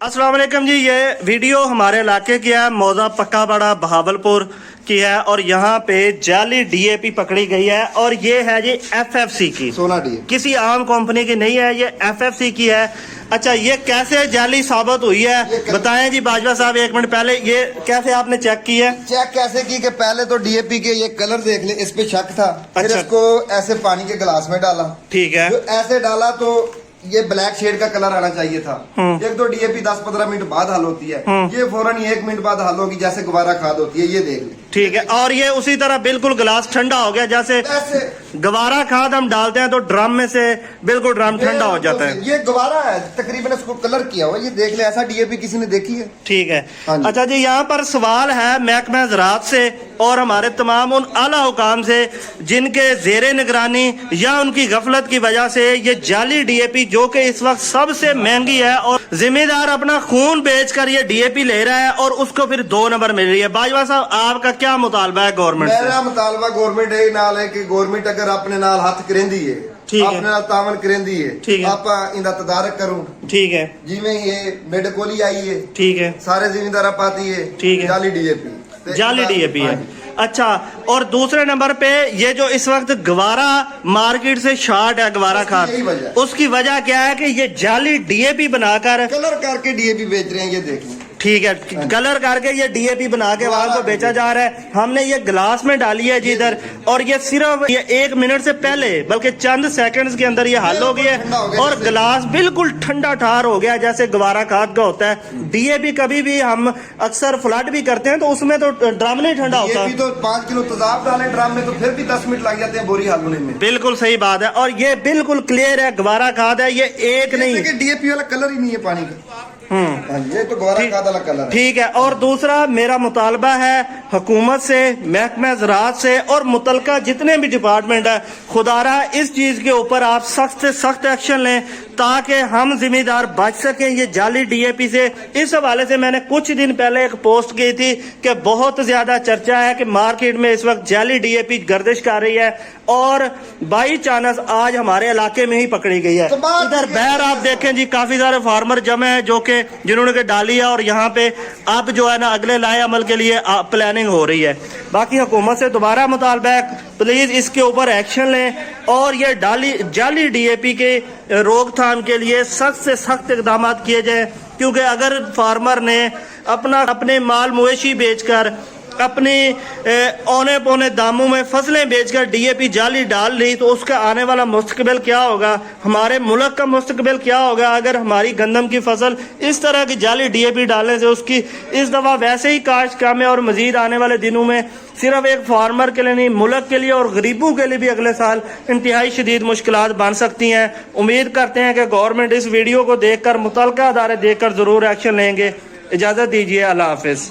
अस्सलाम वालेकुम जी। ये वीडियो हमारे इलाके की है, मौजा पक्का बड़ा बहावलपुर की है और यहाँ पे जाली डीएपी पकड़ी गई है और ये है जी एफएफसी की, सोना डीएपी किसी आम कंपनी की नहीं है, ये एफएफसी की है। अच्छा, ये कैसे जाली साबित हुई है बताएं जी बाजवा साहब। एक मिनट पहले ये कैसे आपने चेक की है? चेक कैसे की कि पहले तो डीएपी के ये कलर देख ले, इस पे शक था। फिर अच्छा। इसको ऐसे पानी के गिलास में डाला, ठीक है, जो ऐसे डाला तो ये ब्लैक शेड का कलर आना चाहिए था। एक तो डीएपी 10-15 मिनट बाद हल होती है, ये फौरन 1 मिनट बाद हल होगी, जैसे गवारा खाद होती है, ये देख ले। ठीक है। और ये उसी तरह बिल्कुल गिलास ठंडा हो गया, जैसे ऐसे गवारा खाद हम डालते हैं तो ड्रम में से बिल्कुल ड्रम ठंडा हो जाता है। ये गवारा है, तकरीबन इसको कलर किया हुआ, ये देख ले। ऐसा डीएपी किसी ने देखी है? ठीक है। हाँ जी। अच्छा जी, यहाँ पर सवाल है महकमा ज़राअत से और हमारे तमाम उन आला हुकाम से जिनके ज़ेरे निगरानी या उनकी गफलत की वजह से ये जाली डीएपी, जो कि इस वक्त सबसे महंगी है और जिम्मेदार अपना खून बेचकर ये डीएपी ले रहा है और उसको फिर 2 नंबर मिल रही है। बाजवा साहब, आपका क्या मुतालबा है गवर्नमेंट से? मेरा मुतालबा गवर्नमेंट यही नाल है कि गवर्नमेंट अगर अपने नाल हथ करेंदी है, ठीक है, अपने नाल तावन करेंदी है, ठीक है, आप इंदा तदारक करूं। ठीक है, जिमें ये मेडिकोली आई है, ठीक है, सारे जिम्मेदार पाती है, ठीक है, जाली डीएपी, जाली डीएपी है। अच्छा, और दूसरे नंबर पे ये जो इस वक्त गवारा मार्केट से शॉर्ट है, गवारा खाद, उसकी वजह क्या है कि ये जाली डीएपी बनाकर कलर करके डीएपी बेच रहे हैं, ये देखें। ठीक है, कलर करके ये डीएपी बना के वहां को बेचा जा रहा है। हमने ये गिलास में डाली है जी इधर, और ये सिर्फ ये 1 मिनट से पहले बल्कि चंद सेकंड्स के अंदर ये हल हो गई है और गिलास बिल्कुल ठंडा ठार हो गया जैसे गवारा खाद का होता है। डीएपी कभी भी हम अक्सर फ्लड भी करते हैं तो उसमें तो ड्रम नहीं ठंडा होता। तो 5 किलो तेजाब डाले ड्रम में तो फिर भी 10 मिनट लग जाते हैं बोरी हल होने में। बिल्कुल सही बात है, और ये बिल्कुल क्लियर है, गवारा खाद है, ये एक नहीं, डीएपी वाला कलर ही नहीं है पानी का। ये तो गवारा खाद वाला कलर है। ठीक है। और दूसरा मेरा मुतालबा है हुकूमत से, महकमा ज़राअत से और मुतलका जितने भी डिपार्टमेंट है, खुदारा इस चीज के ऊपर आप सख्त से सख्त एक्शन लें ताकि हम जिम्मेदार बच सकें ये जाली डीएपी से। इस हवाले से मैंने कुछ दिन पहले एक पोस्ट की थी कि बहुत ज्यादा चर्चा है कि मार्केट में इस वक्त जाली डीएपी गर्दिश कर रही है और बाई चांस आज हमारे इलाके में ही पकड़ी गई है। इधर बहर आप देखें जी, काफी सारे फार्मर जमे हैं जो कि जिन्होंने के डाली है और यहाँ पे अब जो है ना अगले लाए अमल के लिए प्लानिंग हो रही है। बाकी हुकूमत से दोबारा मुतालबा है, प्लीज इसके ऊपर एक्शन लें और ये जाली डीएपी के रोकथाम के लिए सख्त से सख्त इकदाम किए जाए, क्योंकि अगर फार्मर ने अपने माल मवेशी बेचकर अपनी औने पौने दामों में फसलें बेचकर डीएपी जाली डाल ली तो उसका आने वाला मुस्तकबिल क्या होगा, हमारे मुल्क का मुस्तकबिल क्या होगा अगर हमारी गंदम की फसल इस तरह की जाली डीएपी डालने से उसकी इस दफा वैसे ही काश्त कम है और मजीद आने वाले दिनों में सिर्फ एक फार्मर के लिए नहीं, मुल्क के लिए और गरीबों के लिए भी अगले साल इंतहाई शदीद मुश्किलात बन सकती हैं। उम्मीद करते हैं कि गवर्नमेंट इस वीडियो को देखकर, मुतलका अदारे देखकर जरूर एक्शन लेंगे। इजाजत दीजिए, अल्लाह हाफिज।